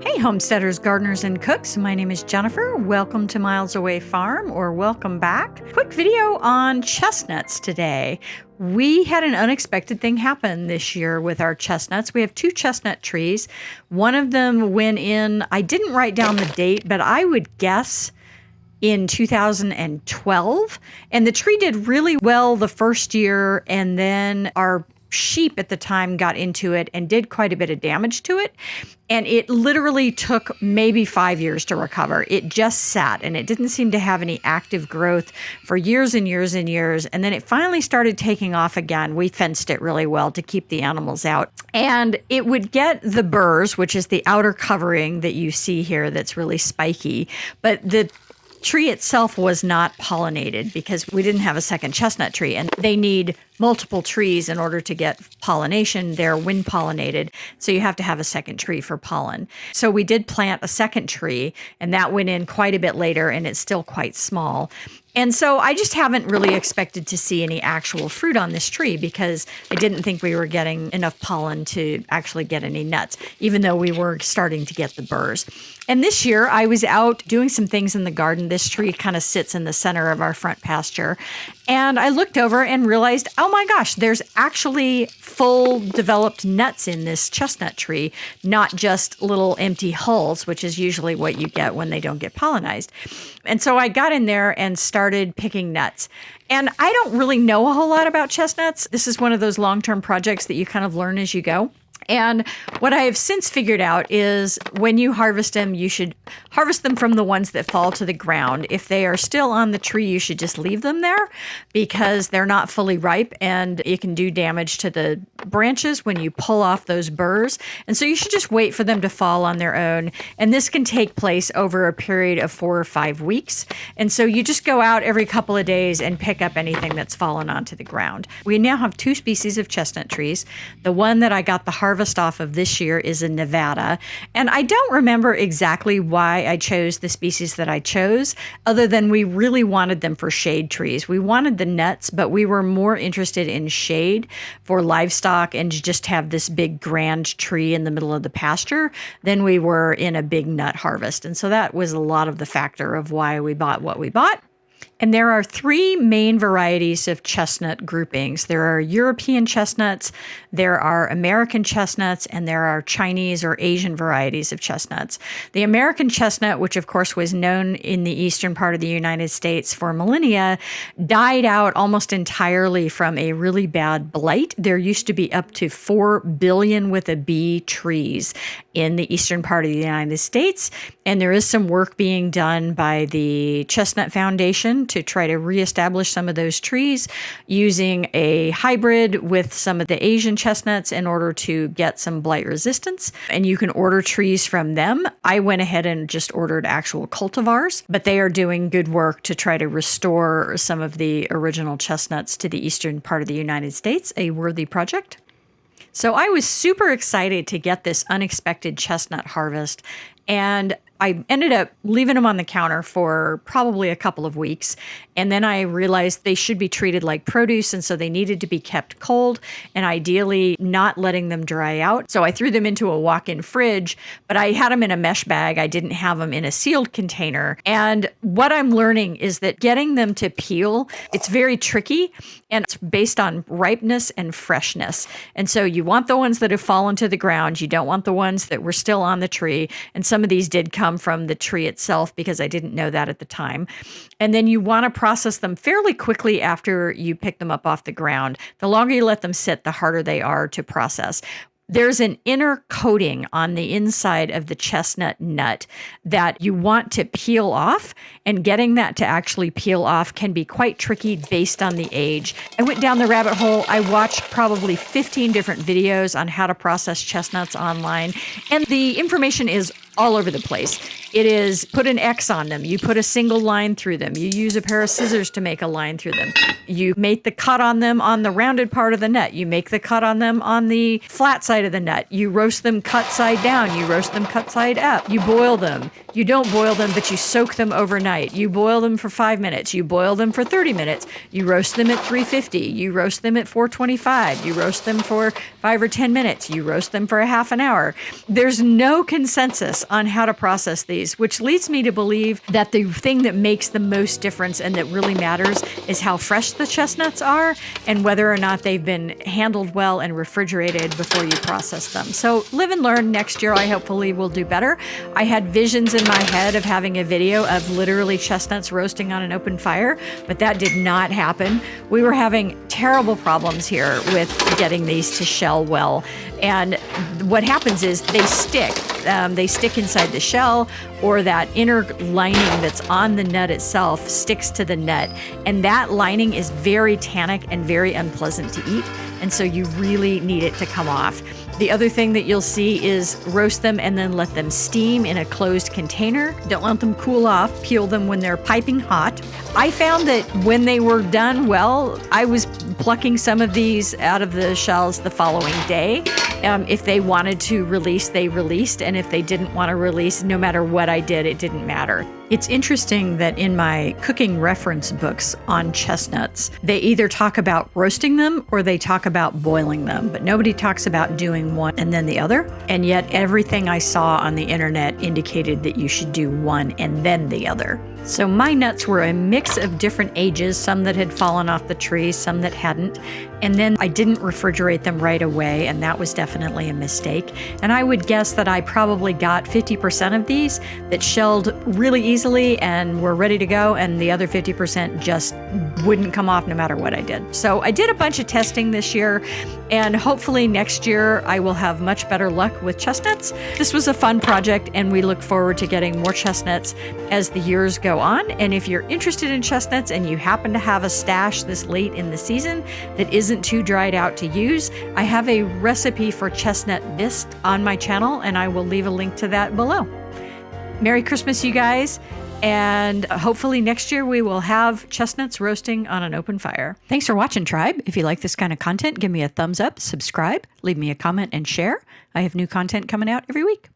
Hey, homesteaders, gardeners, and cooks. My name is Jennifer. Welcome to Miles Away Farm, or welcome back. Quick video on chestnuts today. We had an unexpected thing happen this year with our chestnuts. We have 2 chestnut trees. One of them went in, I didn't write down the date, but I would guess in 2012. And the tree did really well the first year, and then our sheep at the time got into it and did quite a bit of damage to it. And it literally took maybe 5 years to recover. It just sat and it didn't seem to have any active growth for years and years and years. And then it finally started taking off again. We fenced it really well to keep the animals out. And it would get the burrs, which is the outer covering that you see here that's really spiky. But the tree itself was not pollinated because we didn't have a second chestnut tree, and they need multiple trees in order to get pollination. They're wind pollinated, so you have to have a second tree for pollen. So we did plant a second tree, and that went in quite a bit later, and it's still quite small. And so I just haven't really expected to see any actual fruit on this tree because I didn't think we were getting enough pollen to actually get any nuts, even though we were starting to get the burrs. And this year I was out doing some things in the garden. This tree kind of sits in the center of our front pasture. And I looked over and realized, oh my gosh, there's actually full developed nuts in this chestnut tree, not just little empty hulls, which is usually what you get when they don't get pollinized. And so I got in there and started picking nuts. And I don't really know a whole lot about chestnuts. This is one of those long-term projects that you kind of learn as you go. And what I have since figured out is when you harvest them, you should harvest them from the ones that fall to the ground. If they are still on the tree, you should just leave them there because they're not fully ripe and it can do damage to the branches when you pull off those burrs. And so you should just wait for them to fall on their own. And this can take place over a period of 4 or 5 weeks. And so you just go out every couple of days and pick up anything that's fallen onto the ground. We now have 2 species of chestnut trees. The one that I got the harvest off of this year is in Nevada. And I don't remember exactly why I chose the species that I chose, other than we really wanted them for shade trees. We wanted the nuts, but we were more interested in shade for livestock and to just have this big grand tree in the middle of the pasture than we were in a big nut harvest. And so that was a lot of the factor of why we bought what we bought. And there are 3 main varieties of chestnut groupings. There are European chestnuts, there are American chestnuts, and there are Chinese or Asian varieties of chestnuts. The American chestnut, which of course was known in the eastern part of the United States for millennia, died out almost entirely from a really bad blight. There used to be up to 4 billion with a B trees in the eastern part of the United States. And there is some work being done by the Chestnut Foundation to try to reestablish some of those trees using a hybrid with some of the Asian chestnuts in order to get some blight resistance. And you can order trees from them. I went ahead and just ordered actual cultivars, but they are doing good work to try to restore some of the original chestnuts to the eastern part of the United States, a worthy project. So I was super excited to get this unexpected chestnut harvest, and I ended up leaving them on the counter for probably a couple of weeks. And then I realized they should be treated like produce. And so they needed to be kept cold and ideally not letting them dry out. So I threw them into a walk-in fridge, but I had them in a mesh bag. I didn't have them in a sealed container. And what I'm learning is that getting them to peel, it's very tricky and it's based on ripeness and freshness. And so you want the ones that have fallen to the ground. You don't want the ones that were still on the tree. And some of these did come from the tree itself because I didn't know that at the time. And then you want to process them fairly quickly after you pick them up off the ground. The longer you let them sit, the harder they are to process. There's an inner coating on the inside of the chestnut nut that you want to peel off, and getting that to actually peel off can be quite tricky based on the age. I went down the rabbit hole. I watched probably 15 different videos on how to process chestnuts online, and the information is all over the place. It is put an X on them. You put a single line through them. You use a pair of scissors to make a line through them. You make the cut on them on the rounded part of the nut. You make the cut on them on the flat side of the nut. You roast them cut side down. You roast them cut side up. You boil them. You don't boil them, but you soak them overnight. You boil them for 5 minutes. You boil them for 30 minutes. You roast them at 350. You roast them at 425. You roast them for 5 or 10 minutes. You roast them for a half an hour. There's no consensus guess on how to process these, which leads me to believe that the thing that makes the most difference and that really matters is how fresh the chestnuts are and whether or not they've been handled well and refrigerated before you process them. So live and learn. Next year, I hopefully will do better. I had visions in my head of having a video of literally chestnuts roasting on an open fire, but that did not happen. We were having terrible problems here with getting these to shell well. And what happens is they stick. They stick inside the shell, or that inner lining that's on the nut itself sticks to the nut. And that lining is very tannic and very unpleasant to eat. And so you really need it to come off. The other thing that you'll see is roast them and then let them steam in a closed container. Don't let them cool off. Peel them when they're piping hot. I found that when they were done well, I was plucking some of these out of the shells the following day. If they wanted to release, they released. And if they didn't want to release, no matter what I did, it didn't matter. It's interesting that in my cooking reference books on chestnuts, they either talk about roasting them or they talk about boiling them, but nobody talks about doing one and then the other. And yet everything I saw on the internet indicated that you should do one and then the other. So my nuts were a mix of different ages, some that had fallen off the tree, some that hadn't. And then I didn't refrigerate them right away, and that was definitely a mistake. And I would guess that I probably got 50% of these that shelled really easily and were ready to go, and the other 50% just wouldn't come off no matter what I did. So I did a bunch of testing this year, and hopefully next year I will have much better luck with chestnuts. This was a fun project, and we look forward to getting more chestnuts as the years go on. And if you're interested in chestnuts and you happen to have a stash this late in the season that isn't too dried out to use, I have a recipe for chestnut bisque on my channel, and I will leave a link to that below. Merry Christmas, you guys. And hopefully next year we will have chestnuts roasting on an open fire. Thanks for watching, tribe. If you like this kind of content, give me a thumbs up, subscribe, leave me a comment, and share. I have new content coming out every week.